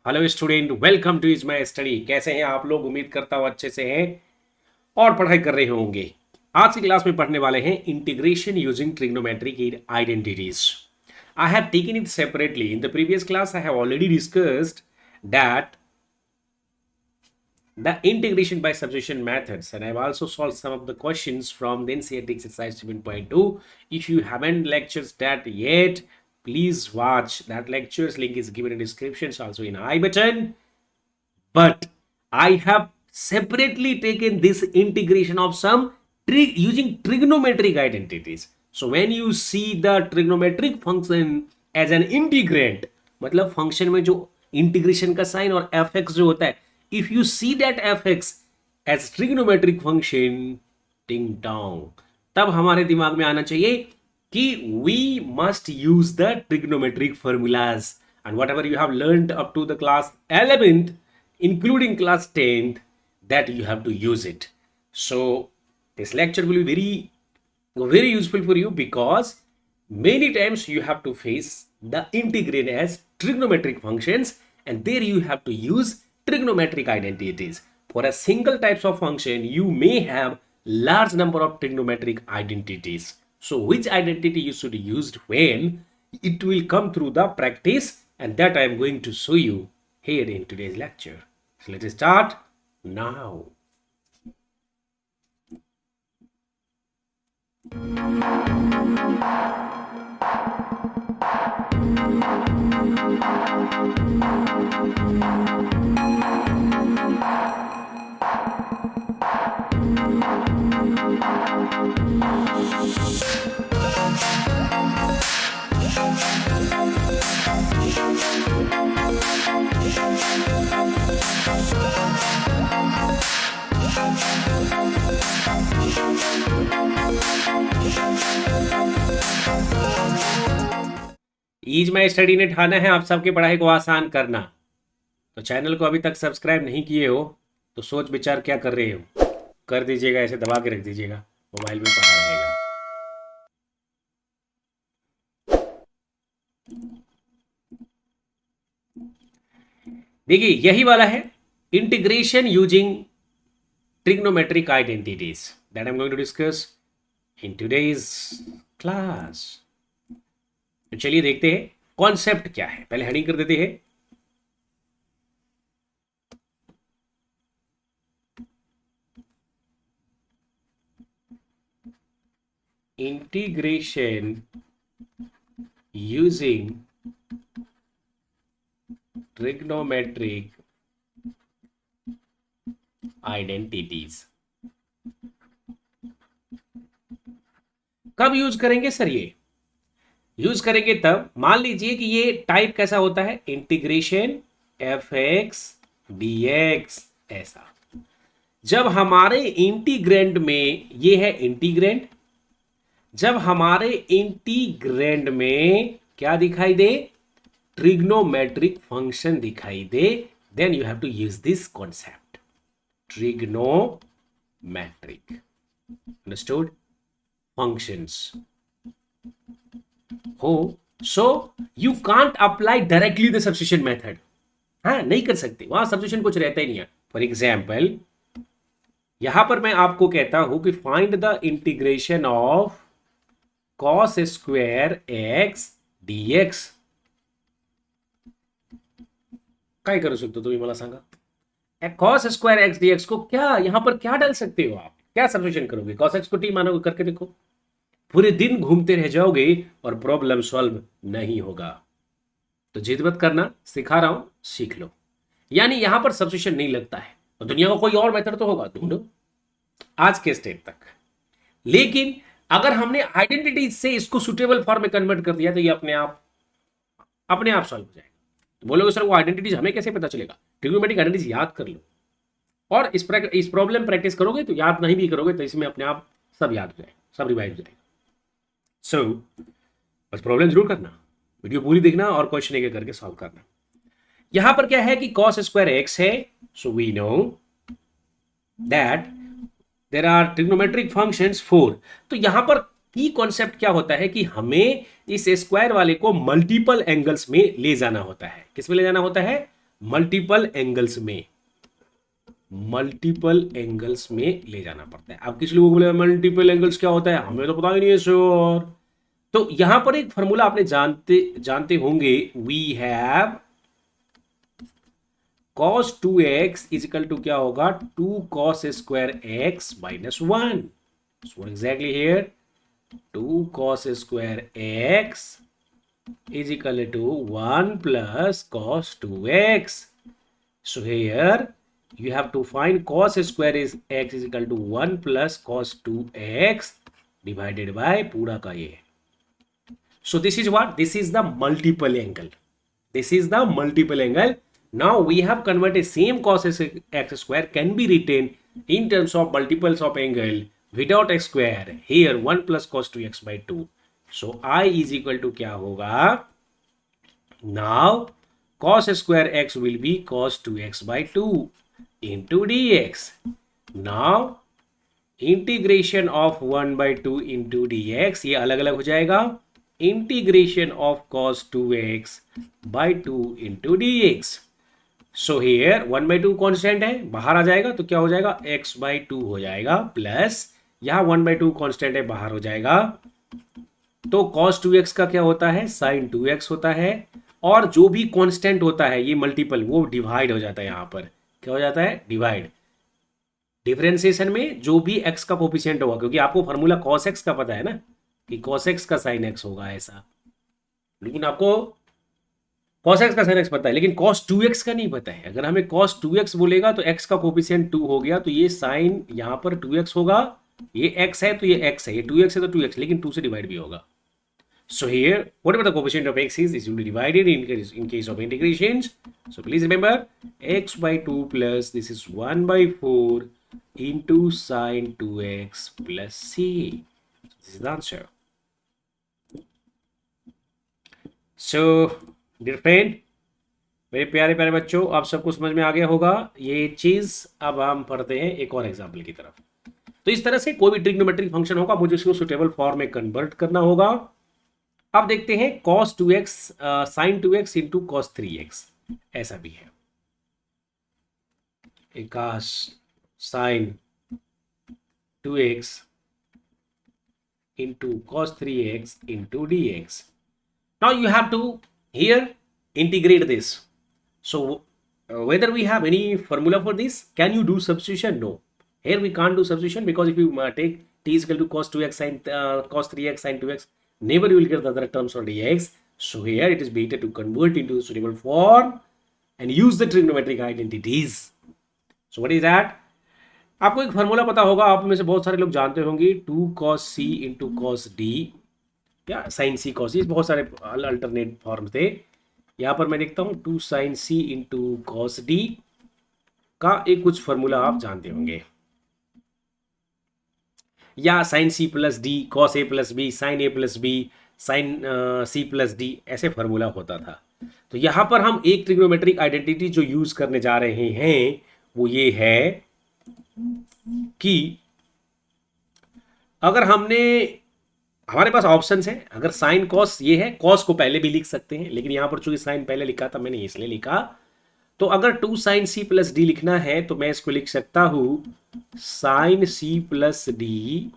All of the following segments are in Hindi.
Hello student, welcome two is my study. कैसे हैं आप लोग? उम्मीद करता हूँ अच्छे से हैं और पढ़ाई कर रहे होंगे। आज की क्लास में पढ़ने वाले हैं integration using trigonometric identities. I have taken it separately in the previous class. I have already discussed that the integration by substitution methods, and I've also solved some of the questions from the NCERT exercise 7.2. If you haven't lectures that yet, please watch that lectures. Link is given in descriptions, also in I button. But I have separately taken this integration of some using trigonometric identities. So when you see the trigonometric function as an integrand, मतलब function में जो integration का sign और fx जो होता है, if you see that fx as trigonometric function, ding dong, तब हमारे दिमाग में आना चाहिए कि we must use the trigonometric formulas, and whatever you have learned up to the class 11th, including class 10th, that you have to use it. So this lecture will be very useful for you, because many times you have to face the integrand as trigonometric functions, and there you have to use trigonometric identities. For a single types of function, you may have large number of trigonometric identities. So which identity you should use when? It will come through the practice, and that I am going to show you here in today's lecture. So let's start now. Ease my study ने ठाना है आप सबकी पढ़ाई को आसान करना। तो चैनल को अभी तक सब्सक्राइब नहीं किए हो तो सोच विचार क्या कर रहे हो, कर दीजिएगा। ऐसे दबा के रख दीजिएगा, मोबाइल में पढ़ा रहेगा। देखिए, यही वाला है integration using trigonometric identities that I am going to discuss in today's class. तो चलिए देखते हैं कॉन्सेप्ट क्या है। पहले हेडिंग कर देते हैं। Integration using trigonometric identities. कब यूज करेंगे सर? ये यूज करेंगे तब, मान लीजिए कि ये टाइप कैसा होता है, integration F x d x. ऐसा जब हमारे इंटीग्रेंड में, ये है इंटीग्रेंड, जब हमारे इंटीग्रेंड में क्या दिखाई दे, ट्रिग्नोमेट्रिक फंक्शन दिखाई दे, then you have to use this concept trigonometric. Understood? Functions हो, so you can't apply directly the substitution method. हाँ, नहीं कर सकते, वहां सब्स्टिट्यूशन कुछ रहता ही नहीं है। फॉर एग्जाम्पल, यहां पर मैं आपको कहता हूं कि find the integration of cos square x dx. काय करू शकतो तुम्ही मला सांगा? कॉस स्क्वायर एक्स डीएक्स को क्या यहां पर क्या डाल सकते हो आप? क्या सब्स्टिट्यूशन करोगे? कॉस एक्स को टी मानोगे, करके देखो, पूरे दिन घूमते रह जाओगे और प्रॉब्लम सॉल्व नहीं होगा। तो जिद मत करना, सिखा रहा हूं, सीख लो। यानी यहां पर सब्स्टिट्यूशन नहीं लगता है, तो दुनिया का कोई और मेथड तो होगा, ढूंढो आज के स्टेप तक। लेकिन अगर हमने आइडेंटिटी से इसको सुटेबल फॉर्म में कन्वर्ट कर दिया तो ये अपने आप सॉल्व हो जाएगा। तो बोलोगे सर वो आइडेंटिटीज हमें कैसे पता चलेगा? ट्रिग्नोमेट्रिक आइडेंटिटीज याद कर लो, और इस प्रॉब्लम प्रैक्टिस करोगे तो याद नहीं भी करोगे तो इसमें अपने आप सब याद हो जाएगा, सब रिवाइज हो जाएगा। सो बस प्रॉब्लम जरूर करना, वीडियो पूरी देखना और क्वेश्चन एक करके सॉल्व करना। यहां पर क्या है कि cos स्क्वायर एक्स है, so we know that there are trigonometric functions 4। तो यहां पर की कॉन्सेप्ट क्या होता है कि हमें इस स्क्वायर वाले को मल्टीपल एंगल्स में ले जाना होता है। किस में ले जाना होता है? मल्टीपल एंगल्स में, मल्टीपल एंगल्स में ले जाना पड़ता है। अब किसी लोगों को बोले मल्टीपल एंगल्स क्या होता है, हमें तो पता ही नहीं है श्योर। तो यहां पर एक फॉर्मूला आपने जानते होंगे, we have cos 2x is equal to क्या होगा, 2 cos square x minus 1। So exactly here 2 cos square x is equal to 1 plus cos 2x. So here you have to find cos square is x is equal to 1 plus cos 2x divided by पूरा का ये। So this is what? This is the multiple angle. This is the multiple angle. Now we have converted same cos x square can be written in terms of multiples of angle without x square. Here 1 plus cos 2x by 2. So I is equal to क्या होगा? Now cos square x will be cos 2x by 2 into dx. Now integration of 1 by 2 into dx, ये अलग अलग हो जाएगा, integration of cos 2x by 2 into dx. So here 1 by 2 constant है, बाहर आ जाएगा तो क्या हो जाएगा, x by 2 हो जाएगा, प्लस यहाँ 1 by 2 कांस्टेंट है, बाहर हो जाएगा, तो cos 2x का क्या होता है, sin 2x होता है, और जो भी कांस्टेंट होता है ये मल्टीपल वो डिवाइड हो जाता है, यहाँ पर क्या हो जाता है, डिवाइड। डिफरेंशिएशन में जो भी x का कोफिशिएंट होगा, क्योंकि आपको फार्मूला cos x का पता है ना कि cos x का sin x होगा ऐसा, लेकिन आपको cos x का sin x पता है, लेकिन cos 2x का नहीं पता है। अगर हमें cos 2x बोलेगा तो x का कोफिशिएंट 2 हो गया, तो ये sin यहाँ पर 2x होगा, ये x है तो ये x है, ये 2x है तो 2x, लेकिन 2 से डिवाइड भी होगा। So here whatever the coefficient of x is, it will be divided in case of integrations. So please remember x by 2 plus this is 1 by 4 into sin 2x plus c. This is the answer. So dear friend, मेरे प्यारे प्यारे बच्चों, आप सबको समझ में आ गया होगा ये चीज। अब हम पढ़ते हैं एक और एग्जाम्पल की तरफ। तो इस तरह से कोई भी ट्रिग्नोमेट्रिक फंक्शन होगा, मुझे उसको सुटेबल फॉर्म में कन्वर्ट करना होगा। अब देखते हैं cos 2x sin 2x into cos 3x, ऐसा भी है, cos sin 2x into cos 3x into dx. Now you have to here integrate this. So whether we have any formula for this, can you do substitution? No, here we can't do substitution, because if you take t is equal to cos 2x sin cos 3x sin 2x, never you will get the other terms for dx. So here it is better to convert into suitable form and use the trigonometric identities. So what is that? आपको एक फार्मूला पता होगा, आप में से बहुत सारे लोग जानते होंगे, 2 cos c into cos d या साइन सी कॉस, बहुत सारे अल्टरनेट फॉर्म थे। यहाँ पर मैं देखता हूँ 2 sine C into cos D का एक कुछ फॉर्मूला आप जानते होंगे, या sine C plus D cos A plus B sine A plus B sine C plus D, ऐसे फार्मूला होता था। तो यहाँ पर हम एक ट्रिग्नोमेट्रिक आइडेंटिटी जो यूज करने जा रहे हैं वो ये है कि अगर हमारे पास ऑप्शंस हैं, अगर साइन कॉस ये है, कॉस को पहले भी लिख सकते हैं, लेकिन यहां पर चूंकि साइन पहले लिखा था मैंने इसलिए लिखा, तो अगर 2 साइन सी प्लस डी लिखना है तो मैं इसको लिख सकता हूं sine C plus D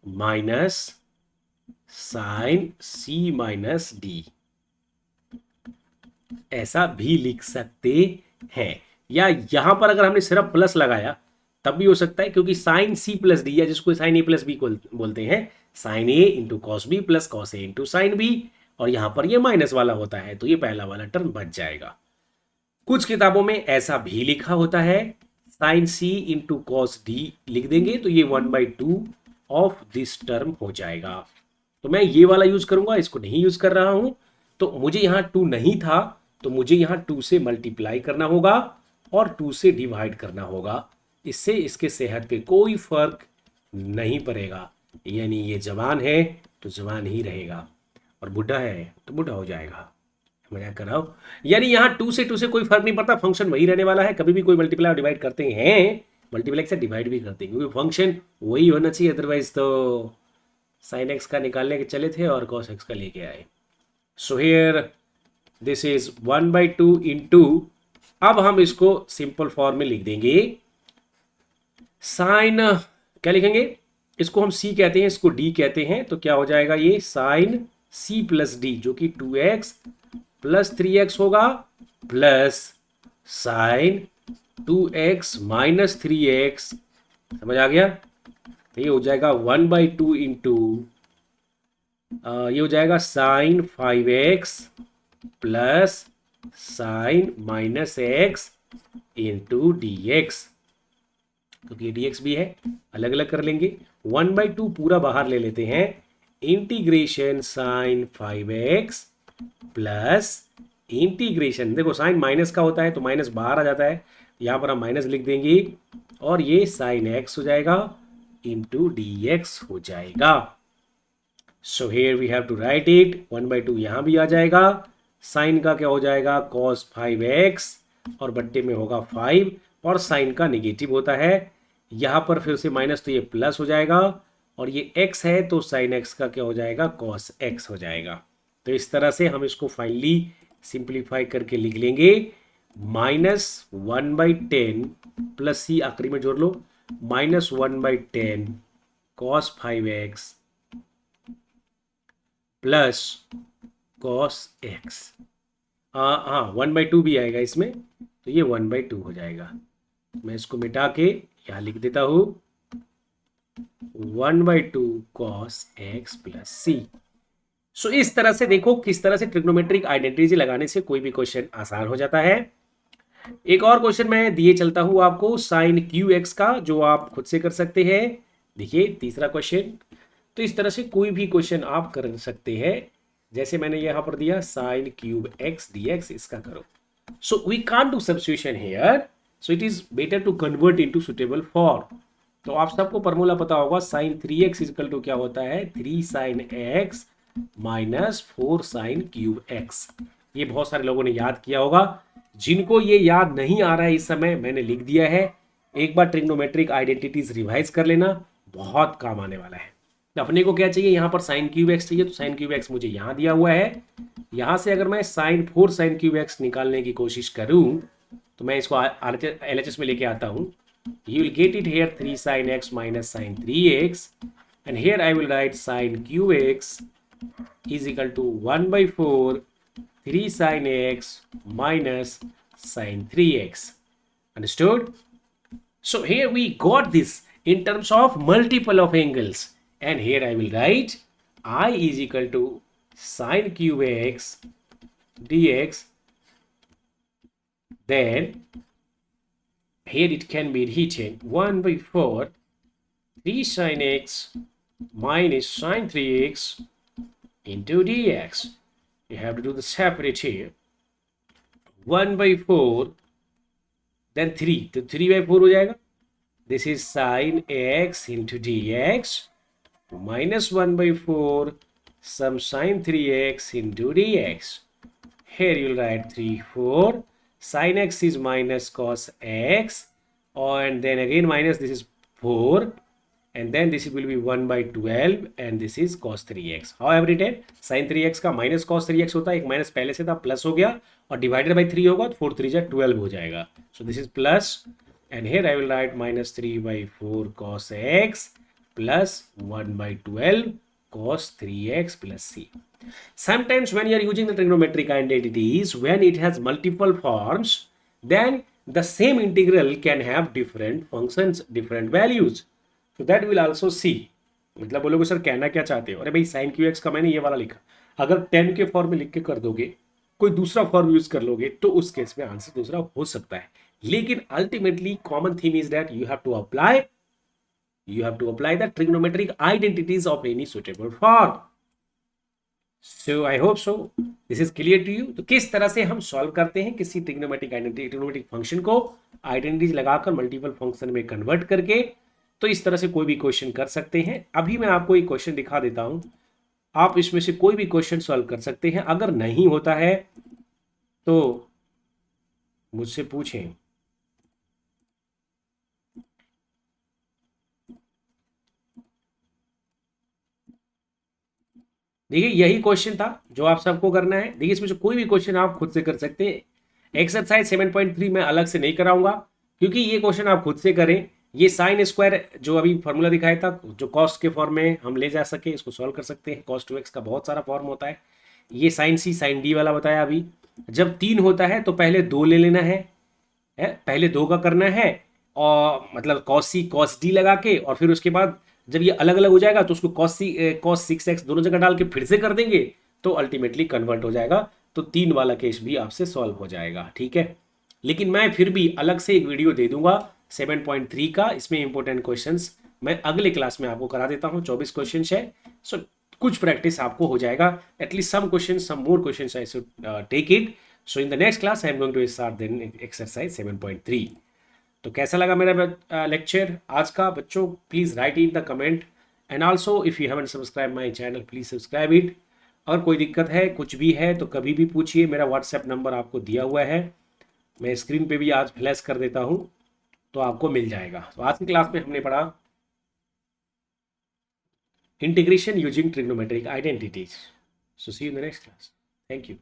minus sine C minus D, ऐसा भी लिख सकते हैं। या यहां पर अगर हमने सिर्फ प्लस लगाया तब भी हो सकता है, क्योंकि साइन सी प्लस डी या जिसको साइन ए प्लस बी बोलते हैं, sine A into cos B plus cos A into sine B, और यहां पर ये माइनस वाला होता है तो ये पहला वाला टर्म बच जाएगा। कुछ किताबों में ऐसा भी लिखा होता है, sign C into cos D लिख देंगे तो ये 1/2 ऑफ दिस टर्म हो जाएगा। तो मैं ये वाला यूज करूंगा, इसको नहीं यूज कर रहा हूं। तो मुझे यहां 2 नहीं था तो मुझे यहां 2 से मल्टीप्लाई करना होगा और 2 से डिवाइड करना होगा, इससे इसके सेहत पे कोई फर्क नहीं पड़ेगा। यानी ये जवान है तो जवान ही रहेगा और बुढ़ा है तो बुढ़ा हो जाएगा। मजाक कर रहा हूं, यानी यहाँ 2 से कोई फर्क नहीं पड़ता, फंक्शन वही रहने वाला है। कभी भी कोई मल्टीप्लाई और डिवाइड करते हैं, मल्टीप्लाई से डिवाइड भी करते हैं, क्योंकि फंक्शन वही होना चाहिए, अदरवाइज तो साइन एक्स का निकालने के चले थे और कॉस एक्स का लेके आए। So here this is 1/2 into, अब हम इसको सिंपल फॉर्म में लिख देंगे साइन, क्या लिखेंगे, इसको हम सी कहते हैं, इसको डी कहते हैं, तो क्या हो जाएगा ये साइन सी प्लस डी, जो कि 2x प्लस 3x होगा, plus sign 2x minus 3x, समझ आ गया। तो ये हो जाएगा 1/2 इंटू, ये हो जाएगा sine 5x plus sine minus x into d x, क्योंकि डी एक्स भी है, अलग अलग कर लेंगे। 1/2 पूरा बाहर ले लेते हैं, integration sine 5x plus integration, देखो साइन माइनस का होता है तो माइनस बाहर आ जाता है, यहाँ पर हम माइनस लिख देंगे और ये साइन x हो जाएगा इंटू डी एक्स हो जाएगा। So here we have to write it, 1/2 यहाँ भी आ जाएगा, साइन का क्या हो जाएगा cos 5x और बट्टे में होगा 5, और साइन का निगेटिव होता है, यहाँ पर फिर से माइनस तो ये प्लस हो जाएगा, और ये x है तो साइन x का क्या हो जाएगा cos x हो जाएगा। तो इस तरह से हम इसको फाइनली सिंप्लीफाई करके लिख लेंगे, -1/10 प्लस सी आखिरी में जोड़ लो, -1/10 cos 5x plus cos x, हाँ 1/2 भी आएगा इसमें, तो ये 1/2 हो जाएगा। मैं इसको मिटा के यहाँ लिख देता हूँ 1/2 cos x प्लस सी। सो इस तरह से देखो किस तरह से ट्रिग्नोमेट्रिक आइडेंटिटी लगाने से कोई भी क्वेश्चन आसान हो जाता है। एक और क्वेश्चन मैं दिए चलता हूं आपको साइन क्यू एक्स का, जो आप खुद से कर सकते हैं। देखिए तीसरा क्वेश्चन, तो इस तरह से कोई भी क्वेश्चन आप कर सकते हैं, जैसे मैंने यहां पर दिया sine cube x d x, इसका करो। So we can't do substitution here, so it is better to convert into suitable form. तो आप सबको फॉर्मूला पता होगा, साइन 3x इक्वल टू क्या होता है 3 sine x minus 4 sign cube x. ये बहुत सारे लोगों ने याद किया होगा, जिनको ये याद नहीं आ रहा है इस समय मैंने लिख दिया है, एक बार ट्रिग्नोमेट्रिक आइडेंटिटीज रिवाइज कर लेना, बहुत काम आने वाला है। अपने को क्या चाहिए, यहाँ पर साइन क्यूब एक्स चाहिए, तो साइन क्यूब एक्स मुझे यहाँ दिया हुआ है, यहाँ से अगर मैं साइन 4 साइन क्यूब एक्स निकालने की कोशिश करूँ तो मैं इसको LHS में लेके आता हूँ, you will get it here 3 sin x minus sin 3x, and here I will write sin qx is equal to 1/4 3 sin x minus sin 3x. Understood? So here we got this in terms of multiple of angles, and here I will write I is equal to sin cube x dx, then here it can be written 1/4 3 sin x minus sin 3x into dx. You have to do the separate here, 1/4 then 3, तो 3/4 हो जाएगा, this is sin x into dx minus 1/4 some sin 3x into dx. Here you'll write 3 4, sin x is minus cos x, and then again minus, this is 4, and then this will be 1/12, and this is cos 3x. How I have written, sin 3x का minus cos 3x होता है, एक माइनस पहले से था प्लस हो गया, और डिवाइडेड बाई 3 होगा तो 4 3 जा 12 हो जाएगा, so this is plus, and here I will write minus 3/4 cos x plus 1/12 cos 3x plus c. Sometimes when you are using the trigonometric identities, when it has multiple forms, then the same integral can have different functions, different values. So that will also see. मतलब बोलोगे सर कहना क्या चाहते हो, अरे भाई साइन क्यू एक्स का मैंने ये वाला लिखा, अगर 10 के फॉर्म में लिख के कर दोगे, कोई दूसरा फॉर्म यूज कर लोगे, तो उस केस में आंसर दूसरा हो सकता है, लेकिन ultimately common theme is that you have to apply the trigonometric identities of any suitable form. So I hope so this is clear to you. तो किस तरह से हम सॉल्व करते हैं किसी ट्रिग्नोमेट्रिक आइडेंटिटी, ट्रिग्नोमेट्रिक फंक्शन को आइडेंटिटीज लगाकर मल्टीपल फंक्शन में कन्वर्ट करके, तो इस तरह से कोई भी क्वेश्चन कर सकते हैं। अभी मैं आपको एक क्वेश्चन दिखा देता हूं, आप इसमें से कोई भी क्वेश्चन सॉल्व कर सकते हैं, अगर नहीं होता है तो मुझसे पूछें। देखिए यही क्वेश्चन था जो आप सबको करना है। देखिए इसमें से कोई भी क्वेश्चन आप खुद से कर सकते हैं। एक्सरसाइज 7.3 मैं अलग से नहीं कराऊंगा, क्योंकि ये क्वेश्चन आप खुद से करें। ये साइन स्क्वायर जो अभी फॉर्मूला दिखाया था, जो कॉस्ट के फॉर्म में हम ले जा सके, इसको सॉल्व कर सकते हैं। कॉस्ट टू एक्स का बहुत सारा फॉर्म होता है। ये साइन सी साइन डी वाला बताया अभी। जब 3 होता है तो पहले 2 ले लेना है, पहले 2 का करना है, और मतलब कॉस सी कॉस डी लगा के, और फिर उसके बाद जब ये अलग अलग हो जाएगा तो उसको कॉस 6x दोनों जगह डाल के फिर से कर देंगे, तो अल्टीमेटली कन्वर्ट हो जाएगा। तो 3 वाला केस भी आपसे सॉल्व हो जाएगा, ठीक है। लेकिन मैं फिर भी अलग से एक वीडियो दे दूंगा 7.3 का। इसमें इंपॉर्टेंट क्वेश्चंस मैं अगले क्लास में आपको करा देता हूँ। 24 क्वेश्चन है, सो कुछ प्रैक्टिस आपको हो जाएगा। At least some question, some more question I should take it. So in the next class I am going to start then exercise 7.3। तो कैसा लगा मेरा लेक्चर आज का बच्चों? Please write in the comment, and also if you haven't subscribe my channel please subscribe it. अगर कोई दिक्कत है, कुछ भी है, तो कभी भी पूछिए। मेरा व्हाट्सएप नंबर आपको दिया हुआ है, मैं स्क्रीन पे भी आज फ्लैश कर देता हूँ, तो आपको मिल जाएगा। तो आज की क्लास में हमने पढ़ा integration using trigonometric identities. So see you in the next class. Thank you.